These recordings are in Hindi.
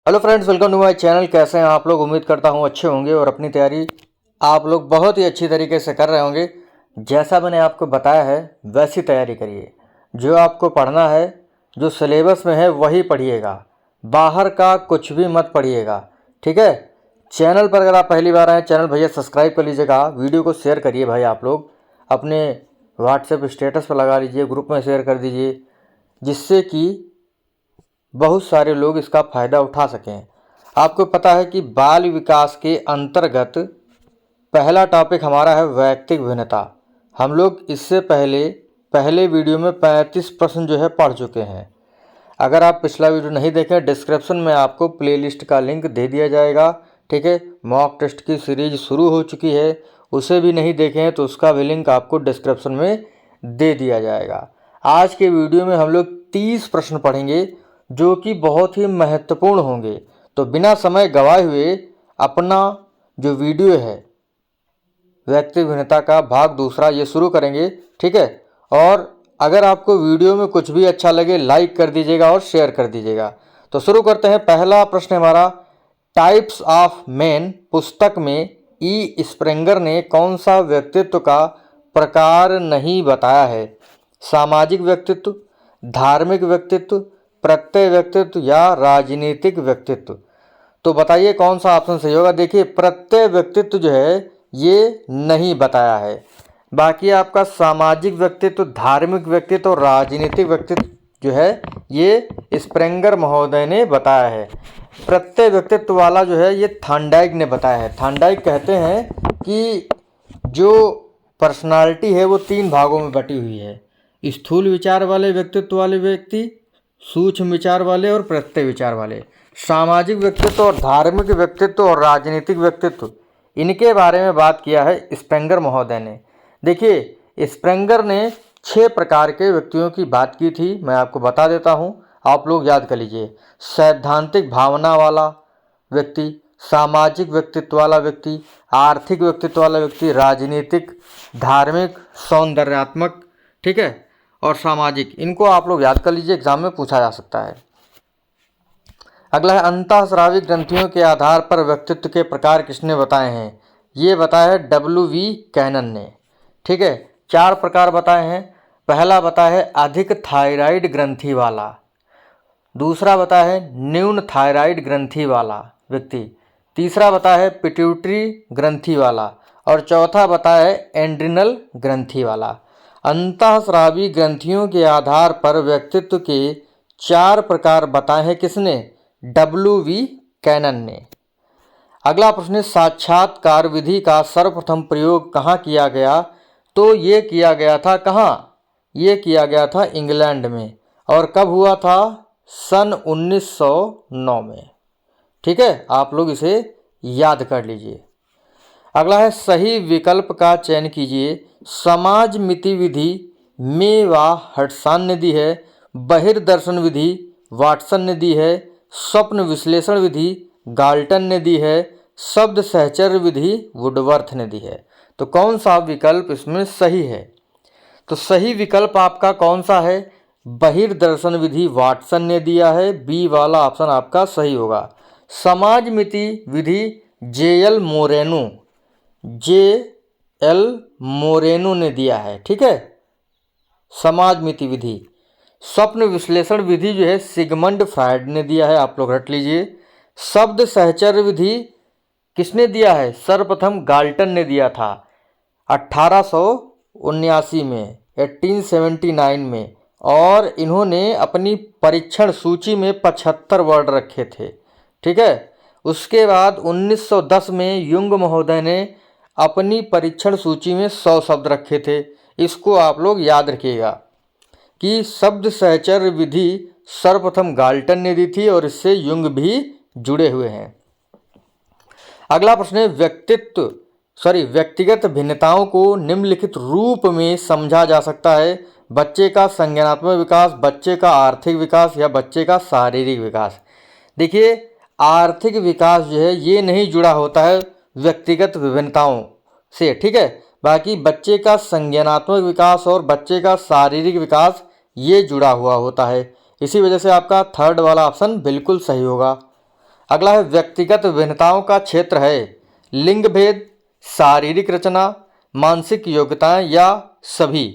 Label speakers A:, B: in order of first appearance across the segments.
A: Hello friends, welcome to my channel. कैसे हैं आप लोग? उम्मीद करता हूं अच्छे होंगे और अपनी तैयारी आप लोग बहुत ही अच्छी तरीके से कर रहे होंगे। जैसा मैंने आपको बताया है वैसी तैयारी करिए। जो आपको पढ़ना है, जो सिलेबस में है वही पढ़िएगा, बाहर का कुछ भी मत पढ़िएगा, ठीक है। चैनल पर अगर आप पहली बार आए, चैनल भैया सब्सक्राइब कर लीजिएगा। वीडियो को शेयर करिए भाई, आप लोग अपने व्हाट्सएप स्टेटस पर लगा लीजिए, ग्रुप में शेयर कर दीजिए, जिससे कि बहुत सारे लोग इसका फ़ायदा उठा सकें। आपको पता है कि बाल विकास के अंतर्गत पहला टॉपिक हमारा है व्यक्तिक भिन्नता। हम लोग इससे पहले वीडियो में 35 प्रश्न जो है पढ़ चुके हैं। अगर आप पिछला वीडियो नहीं देखें, डिस्क्रिप्शन में आपको प्लेलिस्ट का लिंक दे दिया जाएगा, ठीक है। मॉक टेस्ट की सीरीज शुरू हो चुकी है, उसे भी नहीं देखें तो उसका भी लिंक आपको डिस्क्रिप्शन में दे दिया जाएगा। आज के वीडियो में हम लोग 30 प्रश्न पढ़ेंगे जो कि बहुत ही महत्वपूर्ण होंगे। तो बिना समय गवाए हुए अपना जो वीडियो है व्यक्तिक भिन्नता का भाग दूसरा ये शुरू करेंगे, ठीक है। और अगर आपको वीडियो में कुछ भी अच्छा लगे लाइक कर दीजिएगा और शेयर कर दीजिएगा। तो शुरू करते हैं। पहला प्रश्न हमारा, टाइप्स ऑफ मैन पुस्तक में ई स्प्रेंगर ने कौन सा व्यक्तित्व का प्रकार नहीं बताया है? सामाजिक व्यक्तित्व, धार्मिक व्यक्तित्व, प्रत्यय व्यक्तित्व या राजनीतिक व्यक्तित्व? तो बताइए कौन सा ऑप्शन सही होगा। देखिए, प्रत्यय व्यक्तित्व जो है ये नहीं बताया है। बाकी आपका सामाजिक व्यक्तित्व, धार्मिक व्यक्तित्व और राजनीतिक व्यक्तित्व जो है ये स्प्रेंगर महोदय ने बताया है। प्रत्यय व्यक्तित्व वाला जो है ये थॉर्नडाइक ने बताया है। थॉर्नडाइक कहते हैं कि जो पर्सनालिटी है वो 3 भागों में बटी हुई है: स्थूल विचार वाले व्यक्तित्व वाले व्यक्ति, सूक्ष्म विचार वाले और प्रत्यय विचार वाले। सामाजिक व्यक्तित्व और धार्मिक व्यक्तित्व और राजनीतिक व्यक्तित्व, इनके बारे में बात किया है स्प्रेंगर महोदय ने। देखिए, स्प्रेंगर ने 6 प्रकार के व्यक्तियों की बात की थी। मैं आपको बता देता हूँ, आप लोग याद कर लीजिए। सैद्धांतिक भावना वाला व्यक्ति, सामाजिक व्यक्तित्व वाला व्यक्ति, आर्थिक व्यक्तित्व वाला व्यक्ति, राजनीतिक, धार्मिक, सौंदर्यात्मक, ठीक है, और सामाजिक। इनको आप लोग याद कर लीजिए, एग्जाम में पूछा जा सकता है। अगला है, अंतःस्रावी ग्रंथियों के आधार पर व्यक्तित्व के प्रकार किसने बताए हैं? ये बताया है W.V. कैनन ने, ठीक है। 4 प्रकार बताए हैं। पहला बताया है अधिक थायराइड ग्रंथि वाला, दूसरा बताया है न्यून थायराइड ग्रंथि वाला व्यक्ति, तीसरा बताया है पिट्यूटरी ग्रंथि वाला और चौथा बताया है एंड्रिनल ग्रंथि वाला। अंतःस्रावी ग्रंथियों के आधार पर व्यक्तित्व के 4 प्रकार बताए हैं किसने? W.V. कैनन ने। अगला प्रश्न है, साक्षात्कार विधि का सर्वप्रथम प्रयोग कहाँ किया गया? तो ये किया गया था कहाँ? ये किया गया था इंग्लैंड में। और कब हुआ था? सन 1909 में, ठीक है। आप लोग इसे याद कर लीजिए। अगला है, सही विकल्प का चयन कीजिए। समाज मिति विधि मेवा हटसान ने दी है, बहिर्दर्शन विधि वाटसन ने दी है, स्वप्न विश्लेषण विधि गाल्टन ने दी है, शब्द सहचर्य विधि वुडवर्थ ने दी है। तो कौन सा विकल्प इसमें सही है? तो सही विकल्प आपका कौन सा है? बहिर्दर्शन विधि वाटसन ने दिया है, बी वाला ऑप्शन आपका सही होगा। समाज मिति विधि जे एल मोरेनो ने दिया है, ठीक है, समाज मिति विधि। स्वप्न विश्लेषण विधि जो है सिगमंड फ्रायड ने दिया है, आप लोग रट लीजिए। शब्द सहचर्य विधि किसने दिया है? सर्वप्रथम गाल्टन ने दिया था 1879 में, 1879 में। और इन्होंने अपनी परीक्षण सूची में 75 वर्ड रखे थे, ठीक है। उसके बाद 1910 में युंग महोदय ने अपनी परीक्षण सूची में 100 शब्द रखे थे। इसको आप लोग याद रखिएगा कि शब्द सहचर्य विधि सर्वप्रथम गाल्टन ने दी थी और इससे युंग भी जुड़े हुए हैं। अगला प्रश्न है, व्यक्तिगत भिन्नताओं को निम्नलिखित रूप में समझा जा सकता है: बच्चे का संज्ञानात्मक विकास, बच्चे का आर्थिक विकास या बच्चे का शारीरिक विकास। देखिए, आर्थिक विकास जो है ये नहीं जुड़ा होता है व्यक्तिगत विभिन्नताओं से, ठीक है। बाकी बच्चे का संज्ञानात्मक विकास और बच्चे का शारीरिक विकास ये जुड़ा हुआ होता है। इसी वजह से आपका थर्ड वाला ऑप्शन बिल्कुल सही होगा। अगला है व्यक्तिगत विभिन्नताओं का क्षेत्र है लिंग भेद, शारीरिक रचना, मानसिक योग्यताएं या सभी।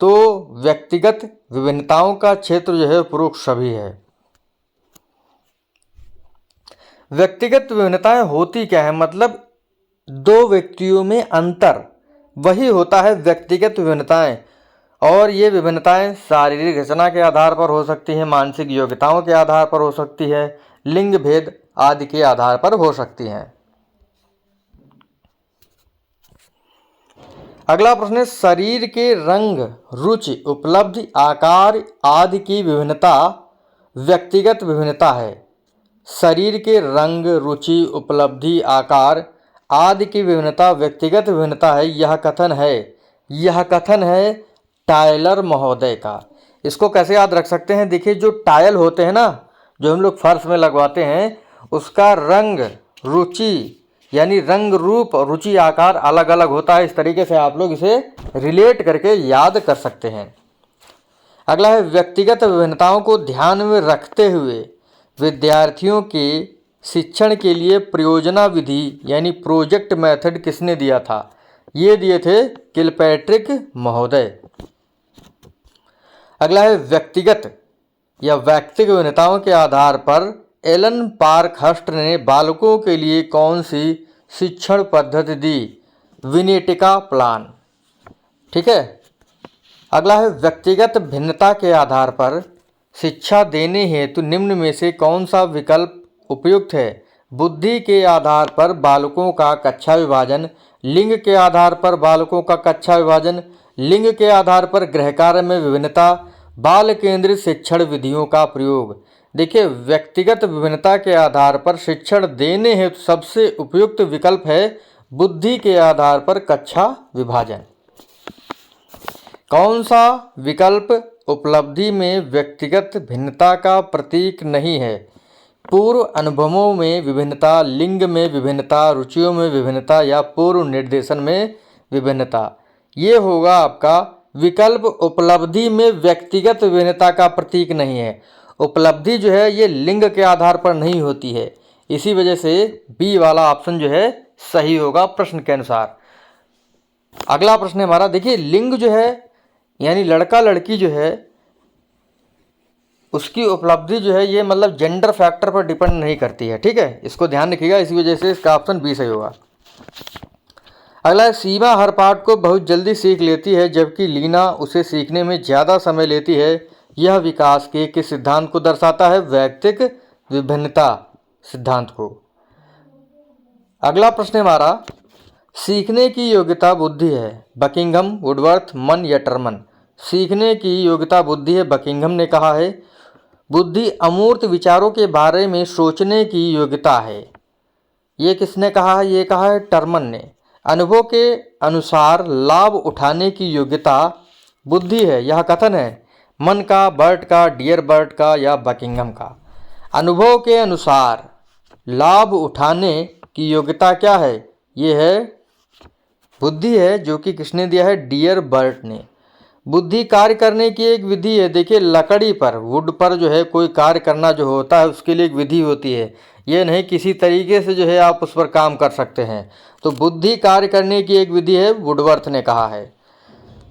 A: तो व्यक्तिगत विभिन्नताओं का क्षेत्र जो है उपरोक्त सभी है। व्यक्तिगत विभिन्नताएं होती क्या है, मतलब दो व्यक्तियों में अंतर, वही होता है व्यक्तिगत विभिन्नताएं। और ये विभिन्नताएं शारीरिक रचना के आधार पर हो सकती हैं, मानसिक योग्यताओं के आधार पर हो सकती है, लिंग भेद आदि के आधार पर हो सकती हैं। अगला प्रश्न है शरीर के रंग, रुचि, उपलब्धि, आकार आदि की विभिन्नता व्यक्तिगत विभिन्नता है। शरीर के रंग, रुचि, उपलब्धि, आकार आदि की विभिन्नता व्यक्तिगत विभिन्नता है। यह कथन है टायलर महोदय का। इसको कैसे याद रख सकते हैं, देखिए जो टायल होते हैं ना, जो हम लोग फर्श में लगवाते हैं, उसका रंग, रुचि यानी रंग, रूप, रुचि, आकार अलग अलग होता है। इस तरीके से आप लोग इसे रिलेट करके याद कर सकते हैं। अगला है व्यक्तिगत विभिन्नताओं को ध्यान में रखते हुए विद्यार्थियों के शिक्षण के लिए प्रयोजना विधि यानी प्रोजेक्ट मेथड किसने दिया था? ये दिए थे किलपैट्रिक महोदय। अगला है व्यक्तिगत या व्यक्तिगत विभिन्नताओं के आधार पर एलन पार्कहर्स्ट ने बालकों के लिए कौन सी शिक्षण पद्धति दी? विनेटिका प्लान। ठीक है। अगला है व्यक्तिगत भिन्नता के आधार पर शिक्षा देने हेतु निम्न में से कौन सा विकल्प उपयुक्त है? बुद्धि के आधार पर बालकों का कक्षा विभाजन, लिंग के आधार पर बालकों का कक्षा विभाजन, लिंग के आधार पर गृह कार्य में विभिन्नता, बाल केंद्रित शिक्षण विधियों का प्रयोग। देखिए व्यक्तिगत विभिन्नता के आधार पर शिक्षण देने हेतु सबसे उपयुक्त विकल्प है बुद्धि के आधार पर कक्षा विभाजन। कौन सा विकल्प उपलब्धि में व्यक्तिगत भिन्नता का प्रतीक नहीं है? पूर्व अनुभवों में विभिन्नता, लिंग में विभिन्नता, रुचियों में विभिन्नता या पूर्व निर्देशन में विभिन्नता। ये होगा आपका विकल्प उपलब्धि में व्यक्तिगत विभिन्नता का प्रतीक नहीं है। उपलब्धि जो है ये लिंग के आधार पर नहीं होती है, इसी वजह से बी वाला ऑप्शन जो है सही होगा प्रश्न के अनुसार। अगला प्रश्न है हमारा, देखिए लिंग जो है यानी लड़का लड़की जो है उसकी उपलब्धि जो है ये मतलब जेंडर फैक्टर पर डिपेंड नहीं करती है। ठीक है, इसको ध्यान रखिएगा, इसी वजह से इसका ऑप्शन बी सही होगा। अगला है सीमा हर पाठ को बहुत जल्दी सीख लेती है जबकि लीना उसे सीखने में ज़्यादा समय लेती है। यह विकास के किस सिद्धांत को दर्शाता है? व्यक्तिगत विभिन्नता सिद्धांत को। अगला प्रश्न हमारा, सीखने की योग्यता बुद्धि है, बकिंघम, वुडवर्थ, मन या टर्मन। सीखने की योग्यता बुद्धि है, बकिंघम ने कहा है। बुद्धि अमूर्त विचारों के बारे में सोचने की योग्यता है, ये किसने कहा है? ये कहा है टर्मन ने। अनुभव के अनुसार लाभ उठाने की योग्यता बुद्धि है, यह कथन है मन का, बर्ट का, डियर बर्ट का या बकिंघम का। अनुभव के अनुसार लाभ उठाने की योग्यता क्या है? ये है बुद्धि है, जो कि किसने दिया है? डियर बर्ट ने। बुद्धि कार्य करने की एक विधि है। देखिए लकड़ी पर, वुड पर जो है कोई कार्य करना जो होता है उसके लिए एक विधि होती है, ये नहीं किसी तरीके से जो है आप उस पर काम कर सकते हैं। तो बुद्धि कार्य करने की एक विधि है, वुडवर्थ ने कहा है।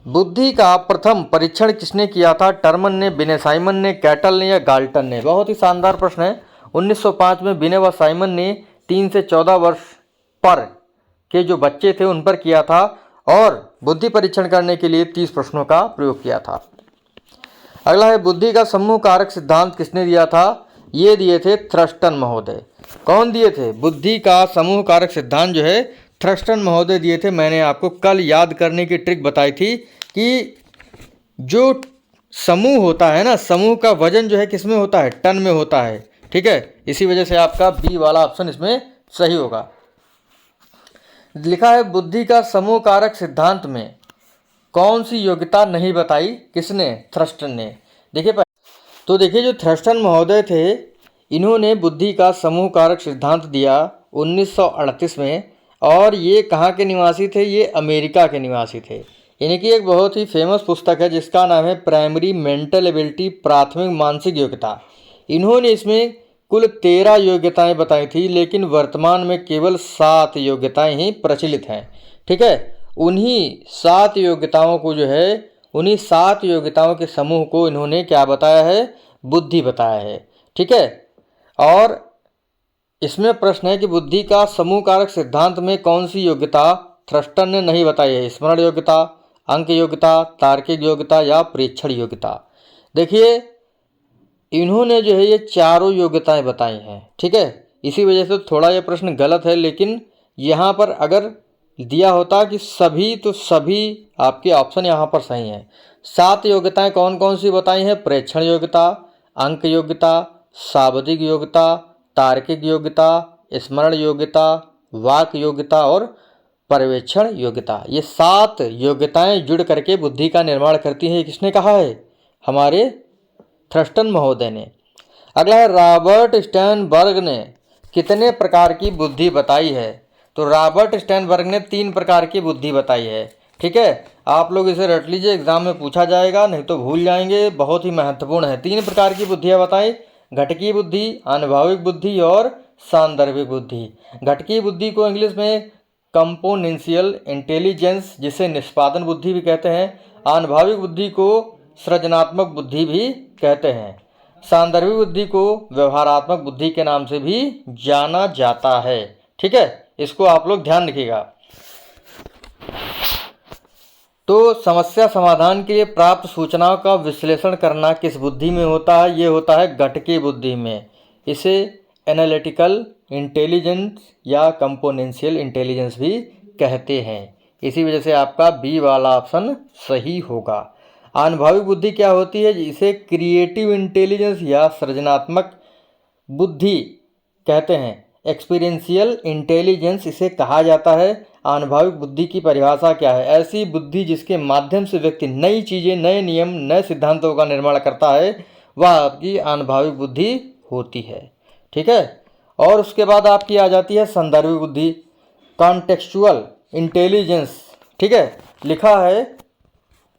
A: बुद्धि का प्रथम परीक्षण किसने किया था? टर्मन ने, बिने साइमन ने, कैटल ने या गाल्टन ने। बहुत ही शानदार प्रश्न है। 1905 में बिने व साइमन ने 3 से 14 वर्ष पर के जो बच्चे थे उन पर किया था और बुद्धि परीक्षण करने के लिए 30 प्रश्नों का प्रयोग किया था। अगला है बुद्धि का समूह कारक सिद्धांत किसने दिया था? ये दिए थे थ्रस्टन महोदय। कौन दिए थे? बुद्धि का समूह कारक सिद्धांत जो है थ्रस्टन महोदय दिए थे। मैंने आपको कल याद करने की ट्रिक बताई थी कि जो समूह होता है ना, समूह का वजन जो है किस में होता है? टन में होता है। ठीक है, इसी वजह से आपका बी वाला ऑप्शन इसमें सही होगा। लिखा है बुद्धि का समूह कारक सिद्धांत में कौन सी योग्यता नहीं बताई? किसने? थ्रस्टन ने। देखिए जो थ्रस्टन महोदय थे इन्होंने बुद्धि का समूह कारक सिद्धांत दिया 1938 में, और ये कहाँ के निवासी थे? ये अमेरिका के निवासी थे। इनकी एक बहुत ही फेमस पुस्तक है जिसका नाम है प्राइमरी मेंटल एबिलिटी, प्राथमिक मानसिक योग्यता। इन्होंने इसमें कुल 13 योग्यताएं बताई थी, लेकिन वर्तमान में केवल 7 योग्यताएं ही प्रचलित हैं। ठीक है, उन्हीं 7 योग्यताओं को जो है, उन्हीं 7 योग्यताओं के समूह को इन्होंने क्या बताया है, बुद्धि बताया है। ठीक है, और इसमें प्रश्न है कि बुद्धि का समूह कारक सिद्धांत में कौन सी योग्यता थ्रस्टन ने नहीं बताई है? स्मरण योग्यता, अंक योग्यता, तार्किक योग्यता या प्रेक्षण योग्यता। देखिए, इन्होंने जो है ये चारों योग्यताएं बताई हैं। ठीक है, इसी वजह से थोड़ा ये प्रश्न गलत है, लेकिन यहाँ पर अगर दिया होता कि सभी, तो सभी आपके ऑप्शन यहाँ पर सही हैं। 7 योग्यताएं कौन कौन सी बताई हैं? प्रेक्षण योग्यता, अंक योग्यता, शाब्दिक योग्यता, तार्किक योग्यता, स्मरण योग्यता, वाक योग्यता और पर्यवेक्षण योग्यता। ये 7 योग्यताएं जुड़ करके बुद्धि का निर्माण करती हैं। ये किसने कहा है? हमारे थ्रस्टन महोदय ने। अगला है, रॉबर्ट स्टर्नबर्ग ने कितने प्रकार की बुद्धि बताई है? तो रॉबर्ट स्टर्नबर्ग ने 3 प्रकार की बुद्धि बताई है। ठीक है, आप लोग इसे रट लीजिए, एग्जाम में पूछा जाएगा, नहीं तो भूल जाएंगे, बहुत ही महत्वपूर्ण है। 3 प्रकार की बुद्धियाँ बताई, घटकी बुद्धि, अनुभविक बुद्धि और सांदर्भिक बुद्धि। घटकी बुद्धि को इंग्लिश में कंपोनेंशियल इंटेलिजेंस, जिसे निष्पादन बुद्धि भी कहते हैं। अनुभविक बुद्धि को सृजनात्मक बुद्धि भी कहते हैं। सांदर्भिक बुद्धि को व्यवहारात्मक बुद्धि के नाम से भी जाना जाता है। ठीक है, इसको आप लोग ध्यान रखिएगा। तो समस्या समाधान के लिए प्राप्त सूचनाओं का विश्लेषण करना किस बुद्धि में होता है? ये होता है घटकी बुद्धि में। इसे एनालिटिकल इंटेलिजेंस या कंपोनेंशियल इंटेलिजेंस भी कहते हैं। इसी वजह से आपका बी वाला ऑप्शन सही होगा। अनुभविक बुद्धि क्या होती है? इसे क्रिएटिव इंटेलिजेंस या सृजनात्मक बुद्धि कहते हैं। एक्सपीरियंशियल इंटेलिजेंस इसे कहा जाता है। अनुभविक बुद्धि की परिभाषा क्या है? ऐसी बुद्धि जिसके माध्यम से व्यक्ति नई चीज़ें, नए नियम, नए सिद्धांतों का निर्माण करता है, वह आपकी अनुभविक बुद्धि होती है। ठीक है, और उसके बाद आपकी आ जाती है संदर्भिक बुद्धि, कॉन्टेक्चुअल इंटेलिजेंस। ठीक है, लिखा है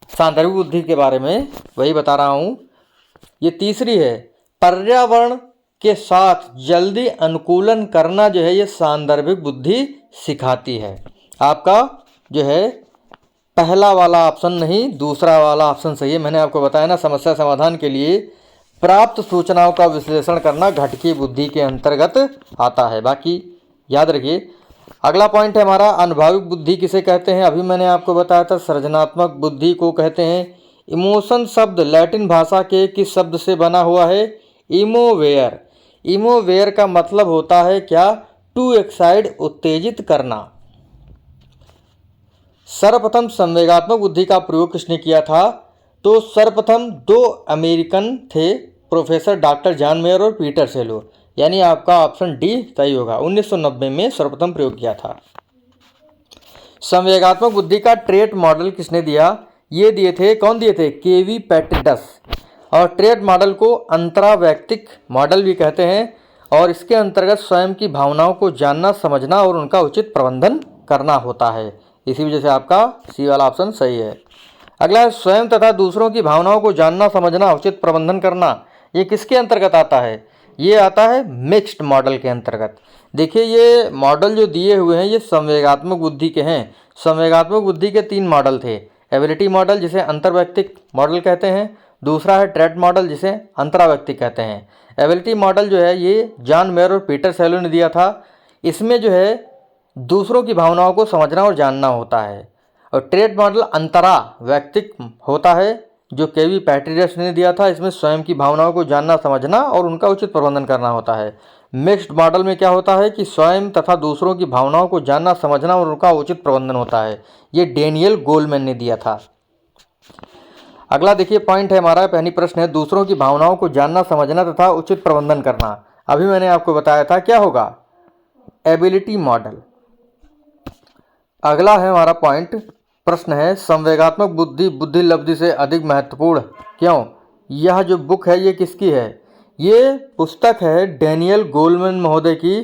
A: सांदर्भिक बुद्धि के बारे में, वही बता रहा हूँ। ये तीसरी है, पर्यावरण के साथ जल्दी अनुकूलन करना जो है, ये सांदर्भिक बुद्धि सिखाती है। आपका जो है पहला वाला ऑप्शन नहीं, दूसरा वाला ऑप्शन सही है। मैंने आपको बताया ना, समस्या समाधान के लिए प्राप्त सूचनाओं का विश्लेषण करना घटकी बुद्धि के अंतर्गत आता है। बाकी याद रखिए। अगला पॉइंट है हमारा, अनुभविक बुद्धि किसे कहते हैं? अभी मैंने आपको बताया था सृजनात्मक बुद्धि को कहते हैं। इमोशन शब्द लैटिन भाषा के किस शब्द से बना हुआ है? इमोवेयर। इमोवेयर का मतलब होता है क्या? टू एक्साइड, उत्तेजित करना। सर्वप्रथम संवेगात्मक बुद्धि का प्रयोग किसने किया था? तो सर्वप्रथम 2 अमेरिकन थे, प्रोफेसर डॉक्टर जॉन मेयर और पीटर सेलो, यानी आपका ऑप्शन डी सही होगा। 1990 में सर्वप्रथम प्रयोग किया था। संवेगात्मक बुद्धि का ट्रेट मॉडल किसने दिया? ये दिए थे, कौन दिए थे? केवी पैटिडस। और ट्रेट मॉडल को अंतरावैयक्तिक मॉडल भी कहते हैं, और इसके अंतर्गत स्वयं की भावनाओं को जानना, समझना और उनका उचित प्रबंधन करना होता है। इसी वजह से आपका सी वाला ऑप्शन सही है। अगला है, स्वयं तथा दूसरों की भावनाओं को जानना, समझना, उचित प्रबंधन करना। ये किसके अंतर्गत आता है? ये आता है मिक्स्ड मॉडल के अंतर्गत। देखिए, ये मॉडल जो दिए हुए हैं ये संवेगात्मक बुद्धि के हैं। संवेगात्मक बुद्धि के 3 मॉडल थे। एबिलिटी मॉडल, जिसे अंतर्वैयक्तिक मॉडल कहते हैं। दूसरा है ट्रेट मॉडल, जिसे अंतरावैयक्तिक कहते हैं। एबिलिटी मॉडल जो है ये जॉन मेयर और पीटर सेलो ने दिया था। इसमें जो है दूसरों की भावनाओं को समझना और जानना होता है। और ट्रेट मॉडल अंतरावैयक्तिक होता है, जो केवी पैटिडस ने दिया था। इसमें स्वयं की भावनाओं को जानना, समझना और उनका उचित प्रबंधन करना होता है। मिक्स्ड मॉडल में क्या होता है कि स्वयं तथा दूसरों की भावनाओं को जानना, समझना और उनका उचित प्रबंधन होता है। ये डेनियल गोलमैन ने दिया था। अगला देखिए पॉइंट है हमारा, पहली प्रश्न है, दूसरों की भावनाओं को जानना, समझना तथा उचित प्रबंधन करना। अभी मैंने आपको बताया था क्या होगा? Ability model. अगला है हमारा पॉइंट, प्रश्न है, संवेगात्मक बुद्धि बुद्धि लब्धि से अधिक महत्वपूर्ण क्यों? यह जो बुक है ये किसकी है? ये पुस्तक है डेनियल गोलमैन महोदय की।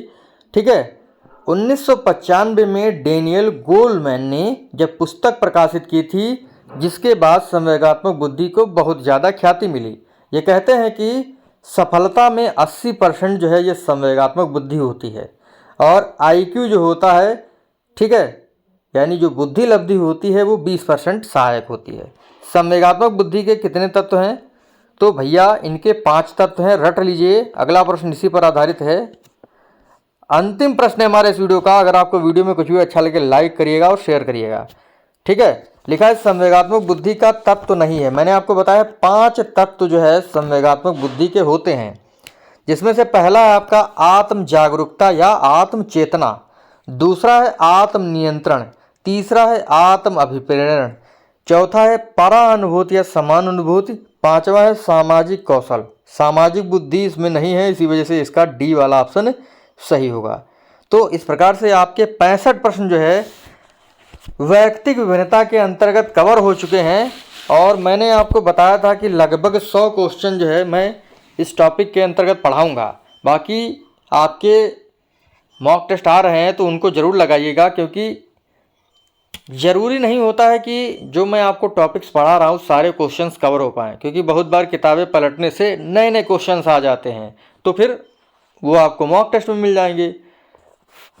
A: ठीक है, 1995 में डेनियल गोलमैन ने जब पुस्तक प्रकाशित की थी, जिसके बाद संवेगात्मक बुद्धि को बहुत ज़्यादा ख्याति मिली। ये कहते हैं कि सफलता में 80% जो है ये संवेगात्मक बुद्धि होती है, और IQ जो होता है, ठीक है, यानी जो बुद्धि लब्धि होती है वो 20% सहायक होती है। संवेगात्मक बुद्धि के कितने तत्व हैं? तो भैया इनके 5 तत्व हैं, रट लीजिए। अगला प्रश्न इसी पर आधारित है। अंतिम प्रश्न है हमारे इस वीडियो का। अगर आपको वीडियो में कुछ भी अच्छा लगे लाइक करिएगा और शेयर करिएगा, ठीक है। लिखा है संवेगात्मक बुद्धि का तत्व नहीं है। मैंने आपको बताया 5 तत्व जो है संवेगात्मक बुद्धि के होते हैं, जिसमें से पहला है आपका आत्म जागरूकता या आत्म चेतना, दूसरा है आत्म नियंत्रण, तीसरा है आत्म अभिप्रेरण, चौथा है परानुभूति या समानुभूति, पांचवा है सामाजिक कौशल। सामाजिक बुद्धि इसमें नहीं है, इसी वजह से इसका डी वाला ऑप्शन सही होगा। तो इस प्रकार से आपके 65 प्रश्न जो है वैयक्तिक विभिन्नता के अंतर्गत कवर हो चुके हैं। और मैंने आपको बताया था कि लगभग 100 क्वेश्चन जो है मैं इस टॉपिक के अंतर्गत पढ़ाऊंगा। बाकी आपके मॉक टेस्ट आ रहे हैं तो उनको ज़रूर लगाइएगा, क्योंकि ज़रूरी नहीं होता है कि जो मैं आपको टॉपिक्स पढ़ा रहा हूँ सारे क्वेश्चंस कवर हो पाएँ, क्योंकि बहुत बार किताबें पलटने से नए नए क्वेश्चंस आ जाते हैं, तो फिर वो आपको मॉक टेस्ट में मिल जाएंगे।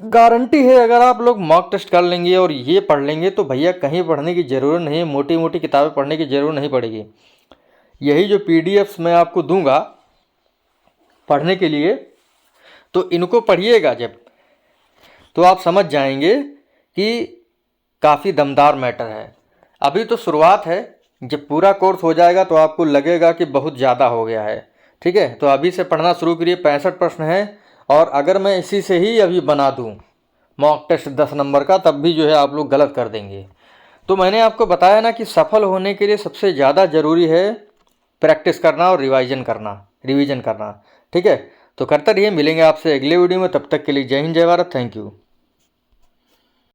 A: गारंटी है अगर आप लोग मॉक टेस्ट कर लेंगे और ये पढ़ लेंगे तो भैया कहीं पढ़ने की ज़रूरत नहीं है, मोटी मोटी किताबें पढ़ने की ज़रूरत नहीं पड़ेगी। यही जो PDFs मैं आपको दूंगा पढ़ने के लिए, तो इनको पढ़िएगा जब, तो आप समझ जाएंगे कि काफ़ी दमदार मैटर है। अभी तो शुरुआत है, जब पूरा कोर्स हो जाएगा तो आपको लगेगा कि बहुत ज़्यादा हो गया है, ठीक है। तो अभी से पढ़ना शुरू करिए। 65 प्रश्न हैं, और अगर मैं इसी से ही अभी बना दूं मॉक टेस्ट 10 नंबर का, तब भी जो है आप लोग गलत कर देंगे। तो मैंने आपको बताया ना कि सफल होने के लिए सबसे ज़्यादा ज़रूरी है प्रैक्टिस करना और रिवीजन करना, ठीक है। तो करते रहिए, मिलेंगे आपसे अगले वीडियो में। तब तक के लिए जय हिंद, जय भारत, थैंक यू।